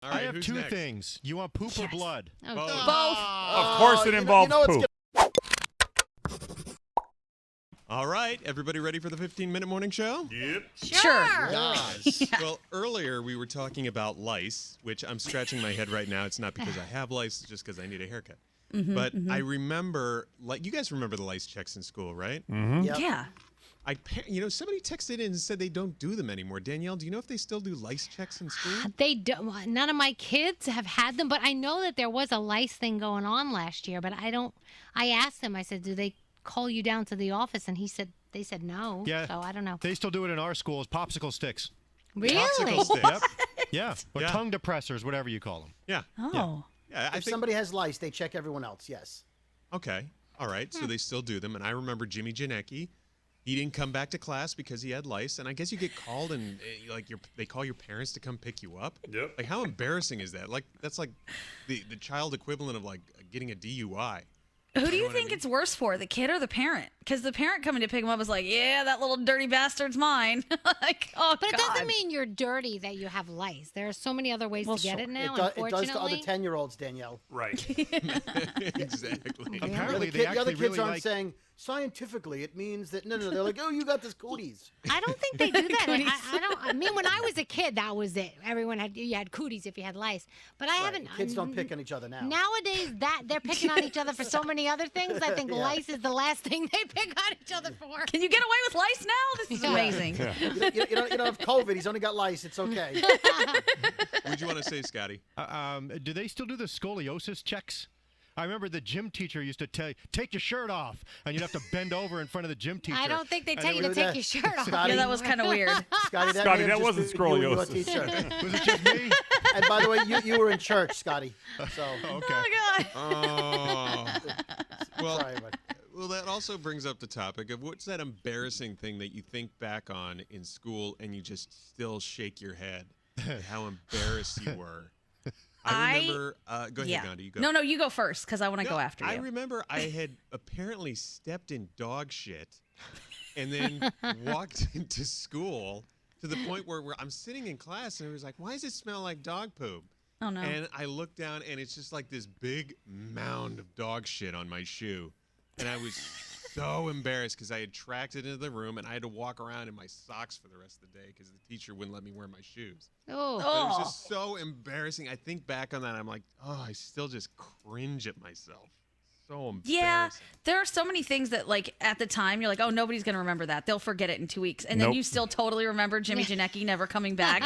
All right, I have who's two next? things. You want poop or blood? Both. Of course it involves poop. All right, everybody ready for the 15-minute morning show? Yep. Sure. Yes. Well, earlier we were talking about lice, which I'm scratching my head right now. It's not because I have lice, it's just because I need a haircut. But I remember, like, you guys remember the lice checks in school, right? Yep. Yeah. Somebody texted in and said they don't do them anymore. Danielle, do you know if they still do lice checks in school? They don't. None of my kids have had them, but I know that there was a lice thing going on last year. But I asked him. I said, "Do they call you down to the office?" And they said no. Yeah. So I don't know. They still do it in our schools. Popsicle sticks. Really? Popsicle sticks. Yep. Yeah. Or tongue depressors, whatever you call them. Yeah. Oh. Yeah, I If think, somebody has lice, they check everyone else. Yes. okay. All right. So they still do them. And I remember Jimmy Janecki. He didn't come back to class because he had lice, and I guess you get called and they call your parents to come pick you up. Yep. Like, how embarrassing is that? Like, that's like the child equivalent of like getting a DUI. Who do you think it's worse for, the kid or the parent? Because the parent coming to pick him up is like, yeah, that little dirty bastard's mine. Like, oh, But it God. doesn't mean you're dirty that you have lice. There are so many other ways to get it now. It Unfortunately, does to other 10-year-olds, Danielle. Right. Exactly. Apparently, The they other actually kids really aren't like... saying, scientifically, it means that, no. They're like, oh, you got this cooties. I don't think they do that. I mean, when I was a kid, that was it. You had cooties if you had lice. But I haven't. Kids don't pick on each other now. Nowadays, they're picking on each other for so many other things. I think lice is the last thing they pick on each other for. Can you get away with lice now? This is amazing. You don't have COVID. He's only got lice. It's okay. What'd you want to say, Scotty? Do they still do the scoliosis checks? I remember the gym teacher used to tell you, take your shirt off, and you'd have to bend over in front of the gym teacher. I don't think they And tell you to take your shirt off. Scotty, Yeah, that was kind of weird. Scotty, Scotty, that may have wasn't just been you and your scoliosis. teacher. Was it just me? And by the way, you were in church, Scotty. So Okay. Oh, God. Oh. Well, sorry, but well, that also brings up the topic of what's that embarrassing thing that you think back on in school and you just still shake your head at how embarrassed you were. I remember. Go ahead, Gandhi. You go. No, you go first because I want to go after you. I remember I had apparently stepped in dog shit and then walked into school to the point where I'm sitting in class and it was like, why does it smell like dog poop? Oh, no. And I look down and it's just like this big mound of dog shit on my shoe. And I was so embarrassed because I had tracked it into the room and I had to walk around in my socks for the rest of the day because the teacher wouldn't let me wear my shoes. Oh. But it was just so embarrassing. I think back on that, I'm like, oh, I still just cringe at myself. So embarrassing. Yeah, there are so many things that, like, at the time, you're like, oh, nobody's going to remember that. They'll forget it in 2 weeks. And then Nope. you still totally remember Jimmy Janecki never coming back.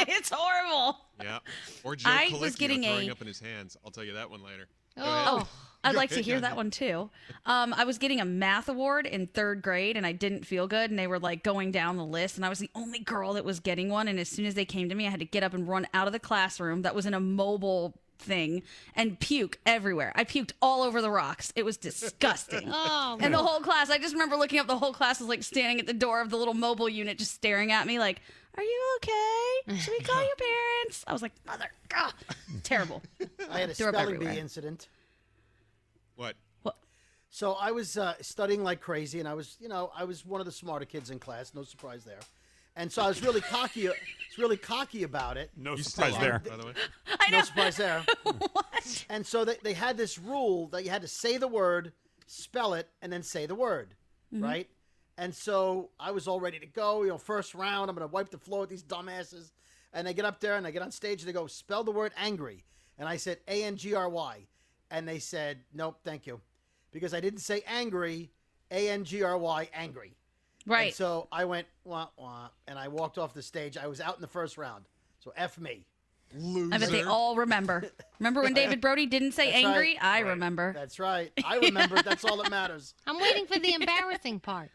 It's horrible. Yeah. Or Joe I was Colicchio getting throwing up in his hands. I'll tell you that one later. Go Oh. ahead. I'd Go like to ahead, hear Gandhi. that one too. I was getting a math award in 3rd grade and I didn't feel good and they were like going down the list and I was the only girl that was getting one, and as soon as they came to me I had to get up and run out of the classroom that was in a mobile thing and puke everywhere. I puked all over the rocks. It was disgusting. Oh, And the whole class, I just remember looking up, the whole class was like standing at the door of the little mobile unit just staring at me like, are you okay? Should we call your parents? I was like, mother, God, terrible. I had a Threw up spelling bee everywhere. incident. What? So I was studying like crazy, and I was one of the smarter kids in class. No surprise there. And so I was really cocky. About it. No You surprise still are, there. by the way. I know. No surprise there. What? And so they had this rule that you had to say the word, spell it, and then say the word, right? And so I was all ready to go. First round, I'm going to wipe the floor with these dumbasses. And I get up there, and I get on stage, and they go, spell the word angry. And I said, A-N-G-R-Y. And they said, nope, thank you. Because I didn't say angry, A-N-G-R-Y, angry. Right. And so I went, wah, wah, and I walked off the stage. I was out in the first round. So F me. Loser. I bet they all remember. Remember when David Brody didn't say That's angry? right. I remember. That's right. I remember. That's all that matters. I'm waiting for the embarrassing part.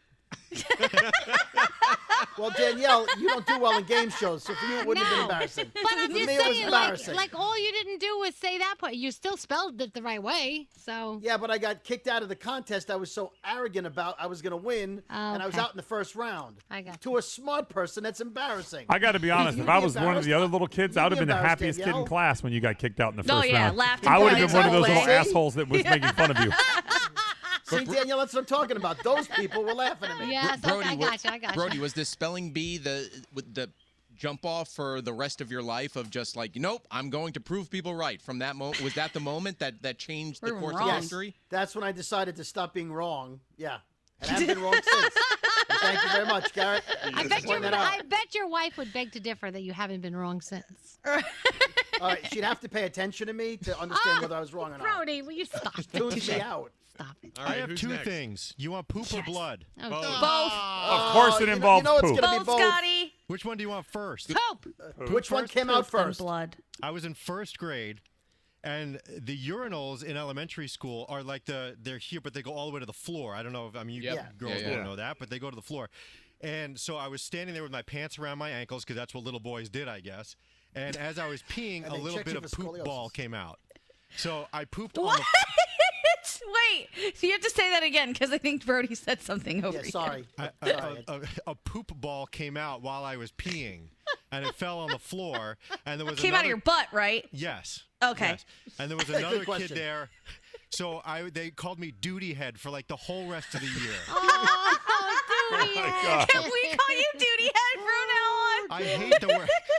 Well, Danielle, you don't do well in game shows, so for you it wouldn't have been embarrassing. But I'm For just me, it was saying, embarrassing. like all you didn't do was say that part. You still spelled it the right way, so. Yeah, but I got kicked out of the contest. I was so arrogant about I was going to win, and I was Okay. out in the first round. I got To a smart person, that's embarrassing. I got to be honest. If You'd I be was one of the other little kids, I would have been the embarrassed, happiest kid in Danielle. class when you got kicked out in the first Oh, yeah, round. laughed and I would have cried been one of those all the little way. assholes that was making fun of you. See, Danielle, that's what I'm talking about. Those people were laughing at me. Yes, Brody, I got you. Brody, was the spelling bee the jump off for the rest of your life of just like, nope, I'm going to prove people right from that moment? Was that the moment that changed the course of history? That's when I decided to stop being wrong. Yeah. And I've been wrong since. Thank you very much, Garrett. I bet your wife would beg to differ that you haven't been wrong since. All right, she'd have to pay attention to me to understand whether I was wrong or not. Brody, will you stop it? Tunes me out. Stop it. All right, I have who's two next? things. You want poop or blood? Oh, Both. Both. Of course it involves it's poop. gonna be Both, Scotty. Which one do you want first? Poop. Which one came out Poop and first? blood. I was in first grade, and the urinals in elementary school are like they're here, but they go all the way to the floor. I don't know if you Yep. girls Yeah. don't know that, but they go to the floor. And so I was standing there with my pants around my ankles because that's what little boys did, I guess. And as I was peeing, And a they little checked bit you of for poop scoliosis. ball came out. So I pooped on What? the Wait, so you have to say that again because I think Brody said something over Yeah, here. sorry. a poop ball came out while I was peeing, and it fell on the floor. And there was Came out of another- your butt, right? Yes. Okay. Yes. And there was Good another kid question. there. So they called me duty head for like the whole rest of the year. Oh, duty. God. Can we call you duty head from now on?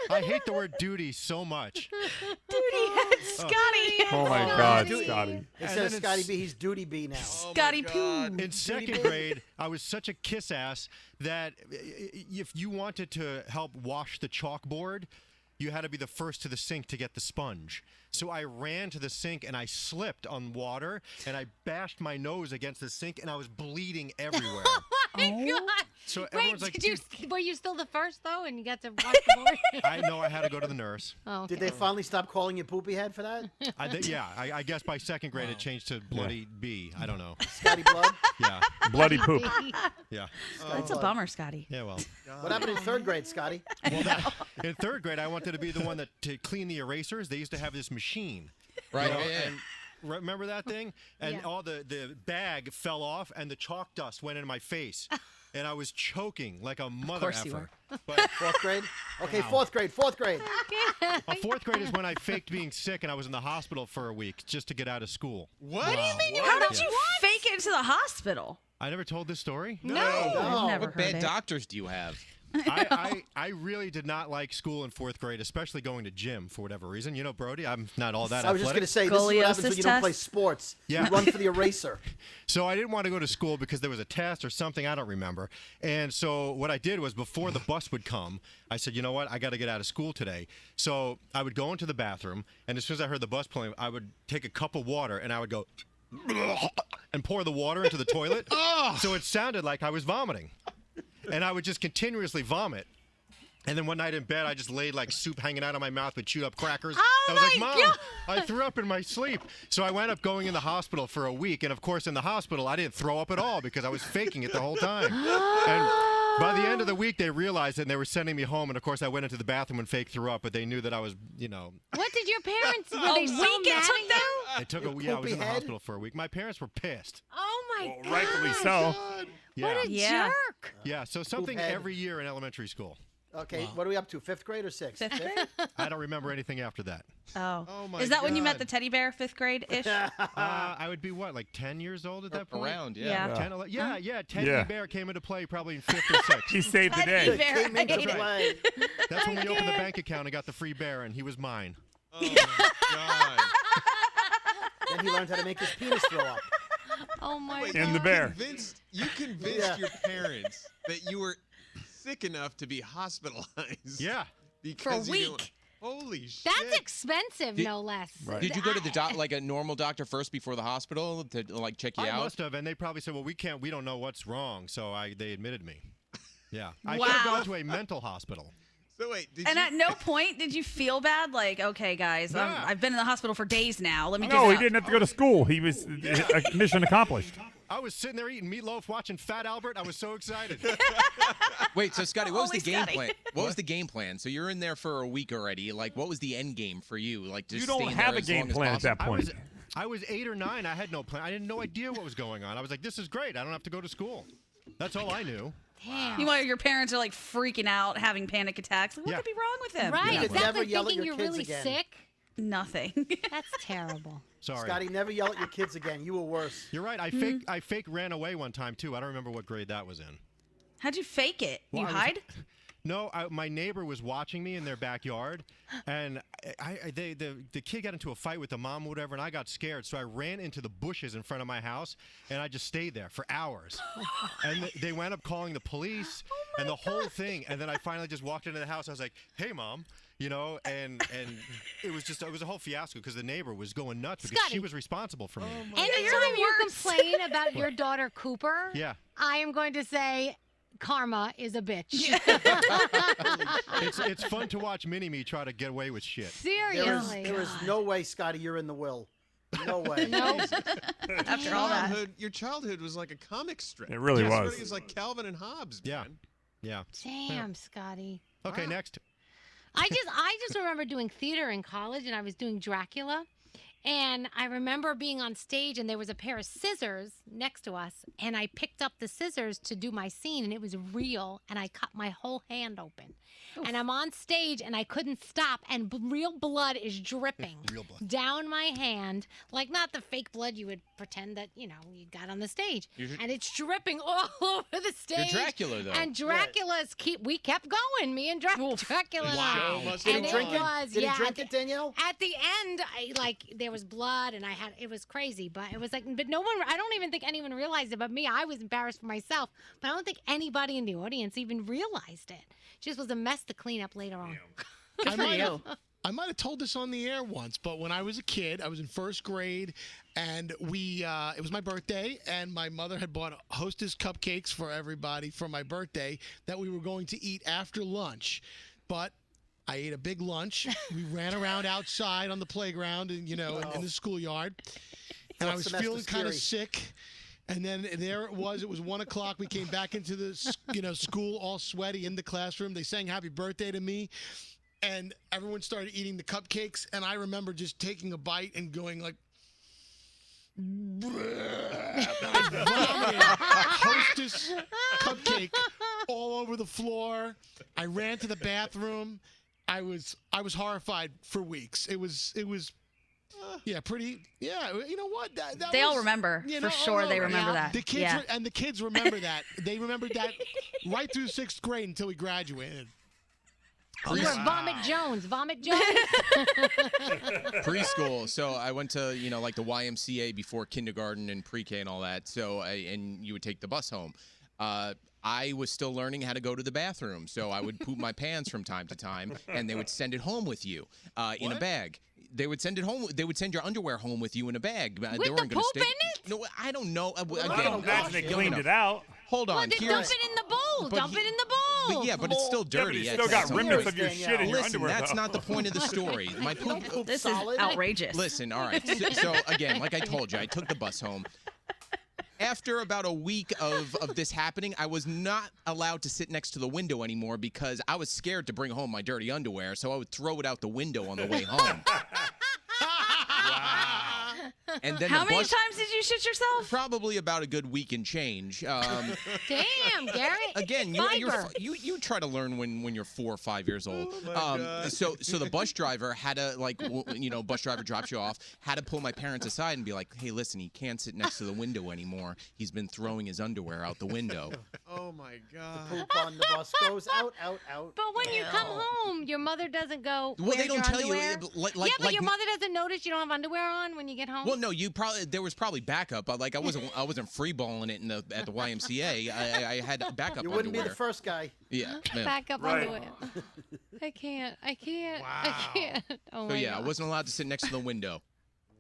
I hate the word duty so much. Duty head Scotty. Oh my God, Scotty. Instead of Scotty B, he's Duty B now. Scotty Poo. In second grade, I was such a kiss ass that if you wanted to help wash the chalkboard, you had to be the first to the sink to get the sponge. So I ran to the sink and I slipped on water and I bashed my nose against the sink and I was bleeding everywhere. My God. So Wait, everyone's like, were you still the first though, and you got to wash the board? I know I had to go to the nurse. Oh, okay. Did they finally stop calling you Poopy Head for that? I guess by second grade it changed to Bloody B. I don't know. Scotty Blood? Yeah, Bloody poop. yeah. That's a bummer, Scotty. Yeah, well. What happened in third grade, Scotty? Well, in third grade, I wanted to be the one to clean the erasers. They used to have this machine. Right. You know, Yeah. and remember that thing? And Yeah. all the bag fell off and the chalk dust went into my face. And I was choking like a mother course you effer. But Fourth grade? Okay, fourth grade. Fourth grade. fourth grade is when I faked being sick and I was in the hospital for a week just to get out of school. What? do you mean? How did you fake it to the hospital? I never told this story? I've No. never What heard bad it. doctors do you have? I really did not like school in fourth grade, especially going to gym for whatever reason. You know, Brody, I'm not all that I was just athletic. going to say, this is what happens when Scoliosis you don't play test? sports. Yeah. You run for the eraser. So I didn't want to go to school because there was a test or something, I don't remember. And so what I did was before the bus would come, I said, you know what, I got to get out of school today. So I would go into the bathroom, and as soon as I heard the bus pulling, I would take a cup of water, and I would go and pour the water into the toilet. So it sounded like I was vomiting. And I would just continuously vomit. And then one night in bed, I just laid like soup hanging out of my mouth with chewed up crackers. I was like, Mom, I threw up in my sleep. So I wound up going in the hospital for a week. And of course, in the hospital, I didn't throw up at all because I was faking it the whole time. And by the end of the week, they realized it and they were sending me home. And of course, I went into the bathroom and fake threw up, but they knew that I was, you know. What did your parents? Were A they so week it mad took at you? them? They took a Your I was poopy in the head? hospital for a week. My parents were pissed. Oh my Well, God! rightfully so. Yeah. What a Yeah. jerk! Yeah, so something head. every year in elementary school. Okay, what are we up to? Fifth grade or sixth? Fifth grade? I don't remember anything after that. Oh. my Is that when you met God. the teddy bear, fifth grade-ish? I would be what, like 10 years old at that point? Around, Yeah. 10, 11, yeah, Teddy Yeah. Bear came into play probably in 5th or 6th. He saved the Teddy day. bear. Came into I hate it. play. That's when we opened the bank account and got the free bear, and he was mine. Oh my God. Then he learned how to make his penis throw up. Oh my Wait, God! And the bear. You convinced Yeah. your parents that you were sick enough to be hospitalized. Yeah. Because For a you week. Holy shit. That's expensive, no less. Right. Did you go to the like a normal doctor first before the hospital to like check you I out? must have, and they probably said, well, we don't know what's wrong, so they admitted me. Yeah. I Wow. should have gone to a mental hospital. So wait, did And you? at no point did you feel bad? Like, okay, guys, Nah. I've been in the hospital for days now. Let me No, get he up. didn't have to go to school. He was mission accomplished. I was sitting there eating meatloaf, watching Fat Albert. I was so excited. Wait, so Scotty, what was the Only game Scotty. plan? What was the game plan? So you're in there for a week already. Like, what was the end game for you? Like, just You don't staying have there a as game long as plan at that possible? point. I was 8 or 9. I had no plan. I had no idea what was going on. I was like, this is great. I don't have to go to school. That's all I knew. Damn. Meanwhile, your parents are like freaking out, having panic attacks. Like, what Yeah. could be wrong with him? Right? Yeah. Is that Never for yell at thinking your you're kids really again. sick? Nothing. That's terrible. Sorry. Scotty, never yell at your kids again. You were worse. You're right. I fake ran away one time too. I don't remember what grade that was in. How'd you fake it? Well, You I was- hide? No, my neighbor was watching me in their backyard, and the kid got into a fight with the mom or whatever, and I got scared, so I ran into the bushes in front of my house, and I just stayed there for hours. And they wound up calling the police and the whole thing, and then I finally just walked into the house. I was like, "Hey, Mom." You know, and it was a whole fiasco because the neighbor was going nuts because Scotty. she was responsible for me. Anytime you complain about your daughter Cooper, Yeah. I am going to say karma is a bitch. It's fun to watch Mini-Me try to get away with shit. Seriously. There is no way, Scotty, you're in the will. No way. After all that. Your childhood was like a comic strip. It really was. It was like Calvin and Hobbes, Yeah. man. Yeah. Damn, Scotty. Okay, next. I just remember doing theater in college, and I was doing Dracula. And I remember being on stage, and there was a pair of scissors next to us, and I picked up the scissors to do my scene, and it was real, and I cut my whole hand open. And I'm on stage, and I couldn't stop, and real blood is dripping Real blood. down my hand, like not the fake blood you would pretend that, you got on the stage. And it's dripping all over the stage. You're Dracula, though. And Dracula's we kept going, me and Dracula and I. Must Did And he it drink it? was, Did yeah, he drink it, Danielle? At the end, there was blood, and it was crazy, but it was like, but no one, I don't even think anyone realized it, but me, I was embarrassed for myself, but I don't think anybody in the audience even realized it. It just was a mess to clean up later on. Good for you. I might have told this on the air once, but when I was a kid, I was in first grade, and it was my birthday, and my mother had bought Hostess cupcakes for everybody for my birthday that we were going to eat after lunch. But I ate a big lunch. We ran around outside on the playground and, in the schoolyard. And I was feeling kind of sick. And then there it was 1 o'clock. We came back into the, school all sweaty in the classroom. They sang happy birthday to me. And everyone started eating the cupcakes. And I remember just taking a bite and going like, Hostess cupcake all over the floor. I ran to the bathroom. I was horrified for weeks. It was pretty. Yeah, you know what? That They all was, remember. For sure they remember that. The kids and the kids remember that. They remembered that right through 6th grade until we graduated. You were Vomit Jones. Preschool. So I went to, like the YMCA before kindergarten and pre-K and all that. So and you would take the bus home. I was still learning how to go to the bathroom, so I would poop my pants from time to time, and they would send it home with you in a bag. They would send it home. They would send your underwear home with you in a bag. With they weren't the gonna poop stay. in it? No, I don't know. I Again, don't imagine they cleaned it out. Hold on. Well, then dump it in the bowl. Dump it in the bowl. But yeah, but it's still dirty. Yeah, but you still got remnants of your Danielle. shit in your Listen, underwear. that's though. not the point of the story. My poop. This solid. is outrageous. Listen, all right. So again, like I told you, I took the bus home. After about a week of this happening, I was not allowed to sit next to the window anymore because I was scared to bring home my dirty underwear, so I would throw it out the window on the way home. And then How the many bus, times did you shit yourself? Probably about a good week and change. Damn, Gary. Again, Fiber. you try to learn when you're 4 or 5 years old. So the bus driver had to bus driver drops you off, had to pull my parents aside and be like, hey, listen, he can't sit next to the window anymore. He's been throwing his underwear out the window. Oh my God. Poop on the bus goes out. But when you come home, your mother doesn't go. Well, they "Where's don't your tell underwear?" you. Like, But your mother doesn't notice you don't have underwear on when you get home. Well, no, there was probably backup. But I wasn't free balling it at the YMCA. I had backup. You wouldn't be underwear. the first guy. Yeah. Back up Right. underwear. I can't. Wow. I can't. Oh So my yeah, I God. wasn't allowed to sit next to the window.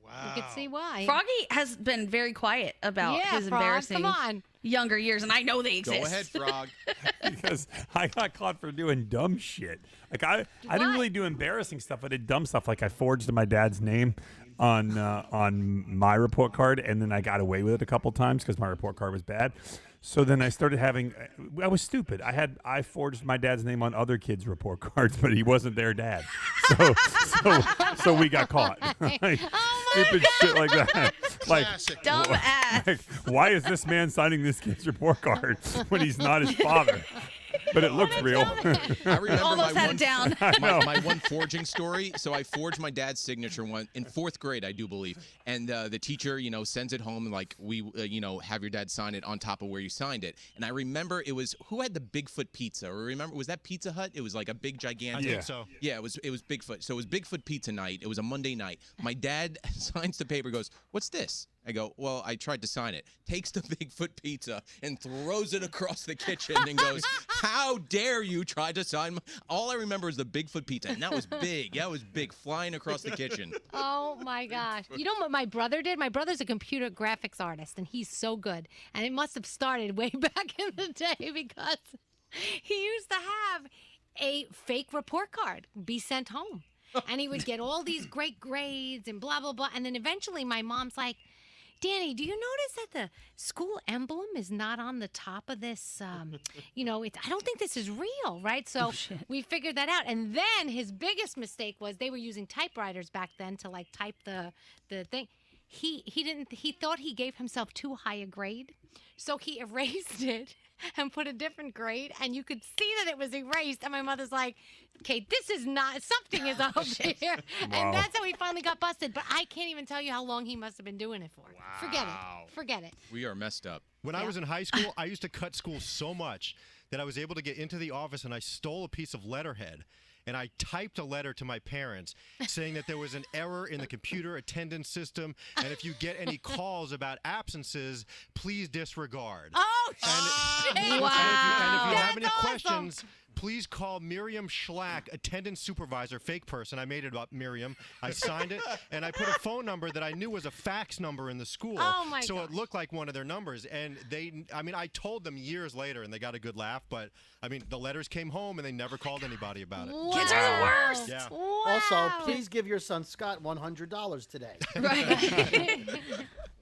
Wow. You can see why. Froggy has been very quiet about Yeah, his Frog, embarrassing come on. younger years, and I know they Go exist. ahead, Frog. Because I got caught for doing dumb shit. Like I didn't really do embarrassing stuff. I did dumb stuff. Like I forged my dad's name on my report card, and then I got away with it a couple times because my report card was bad. So then I started having. I was stupid. I forged my dad's name on other kids' report cards, but he wasn't their dad. So we got caught. Like, stupid shit like that. Like, Classic. Dumb ass. like, why is this man signing this kid's report card when he's not his father? but it looks real. I remember Almost my had one, it down. my one forging story. So I forged my dad's signature one in 4th grade, I do believe. And the teacher, sends it home and like we, have your dad sign it on top of where you signed it. And I remember it was who had the Bigfoot pizza? Or remember was that Pizza Hut? It was like a big gigantic. I think so. Yeah, it was Bigfoot. So it was Bigfoot pizza night. It was a Monday night. My dad signs the paper, goes, "What's this?" I go, "Well, I tried to sign it." Takes the Bigfoot pizza and throws it across the kitchen and goes, "How dare you try to sign my—" All I remember is the Bigfoot pizza, and that was big. That was big, flying across the kitchen. Oh my gosh. You know what my brother did? My brother's a computer graphics artist, and he's so good. And it must have started way back in the day because he used to have a fake report card be sent home. And he would get all these great grades and blah, blah, blah. And then eventually my mom's like, "Danny, do you notice that the school emblem is not on the top of this? I don't think this is real, right?" So we figured that out. And then his biggest mistake was they were using typewriters back then to like type the thing. He thought he gave himself too high a grade. So he erased it and put a different grade, and you could see that it was erased. And my mother's like, "Okay, this is not, something is up here." Wow. And that's how he finally got busted. But I can't even tell you how long he must have been doing it for. Wow. Forget it. We are messed up. When I was in high school, I used to cut school so much that I was able to get into the office and I stole a piece of letterhead. And I typed a letter to my parents saying that there was an error in the computer attendance system. And if you get any calls about absences, please disregard. Oh, And, shit. and if you have That's any awesome. questions, please call Miriam Schlack, attendance supervisor, fake person. I made it up, Miriam. I signed it, and I put a phone number that I knew was a fax number in the school. Oh, my So gosh. it looked like one of their numbers. And I told them years later, and they got a good laugh. But, the letters came home, and they never called anybody about it. Kids are the worst. Yeah. Wow. Also, please give your son Scott $100 today. Right.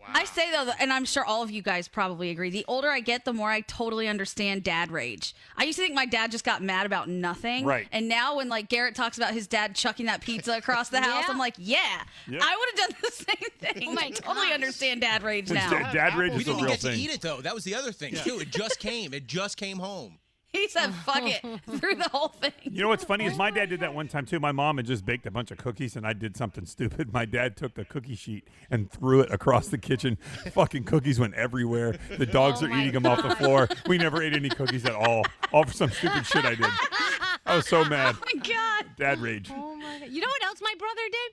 I say though, and I'm sure all of you guys probably agree, the older I get, the more I totally understand dad rage. I used to think my dad just got mad about nothing. Right. And now when like Garrett talks about his dad chucking that pizza across the house, Yeah. I'm like, yeah, Yeah. I would have done the same thing. Oh my I totally gosh. understand dad rage Which now. dad rage We is a didn't real get to thing. eat it though. That was the other thing too. It just came. It just came home. He said, fuck it, through the whole thing. You know what's funny is my dad did that one time too. My mom had just baked a bunch of cookies and I did something stupid. My dad took the cookie sheet and threw it across the kitchen. Fucking cookies went everywhere. The dogs Oh are my eating them off the floor. We never ate any cookies at all for some stupid shit I did. I was so mad. Oh my God. Dad rage. Oh my God. You know what else my brother did?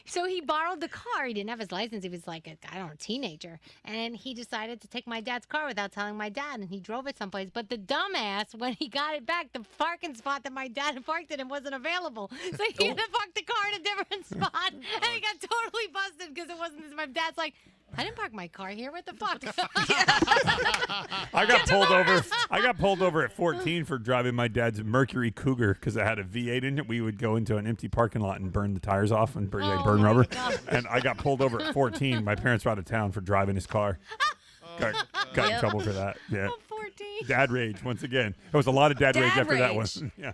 So he borrowed the car. He didn't have his license. He was like a teenager. And he decided to take my dad's car without telling my dad. And he drove it someplace. But the dumbass, when he got it back, the parking spot that my dad had parked it in wasn't available. So he had to park the car in a different spot. And he got totally busted because it wasn't. My dad's like, "I didn't park my car here. What the fuck?" I got pulled over. I got pulled over at 14 for driving my dad's Mercury Cougar because it had a V8 in it. We would go into an empty parking lot and burn the tires off and burn Oh my rubber. God. And I got pulled over at 14. My parents were out of town for driving his car. Got in trouble for that. Yeah. 14. Dad rage once again. There was a lot of dad rage Dad after that one. rage. Yeah.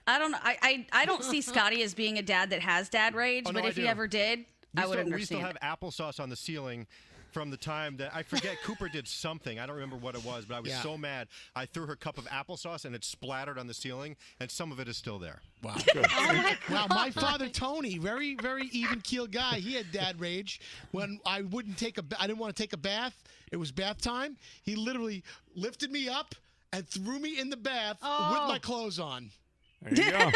I don't know. I don't see Scotty as being a dad that has dad rage, Oh, no, but I if he do. ever did, I would understand. We still have applesauce on the ceiling from the time that I forget Cooper did something. I don't remember what it was, but I was so mad. I threw her cup of applesauce and it splattered on the ceiling, and some of it is still there. Wow. Oh My father Tony, very very even keeled guy. He had dad rage when I didn't want to take a bath. It was bath time. He literally lifted me up and threw me in the bath with my clothes on. There you go.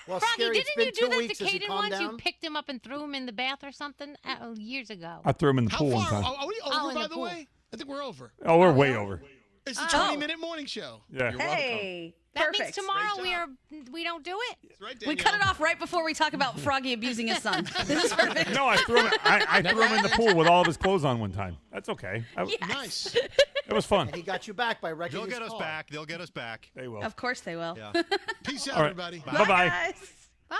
Well, Froggy, Scary, it's didn't been you 2 do that weeks. to Has he Caden calmed once? You down? picked him up and threw him in the bath or something years ago. I threw him in the How pool one far? time. Are we Oh, over, in by the the pool. way? I think we're over. Oh, we're way over. It's the Oh. 20-minute morning show. Yeah. Hey, That perfect. means tomorrow we don't do it. That's right, We cut it off right before we talk about Froggy abusing his son. This is perfect. No, I threw him. I threw him in the pool with all of his clothes on one time. That's okay. Nice. It was fun. And he got you back by wrecking They'll his get us car. back. They'll get us back. They will. Of course they will. Yeah. Peace out, All right. everybody. Bye bye. Guys. Bye.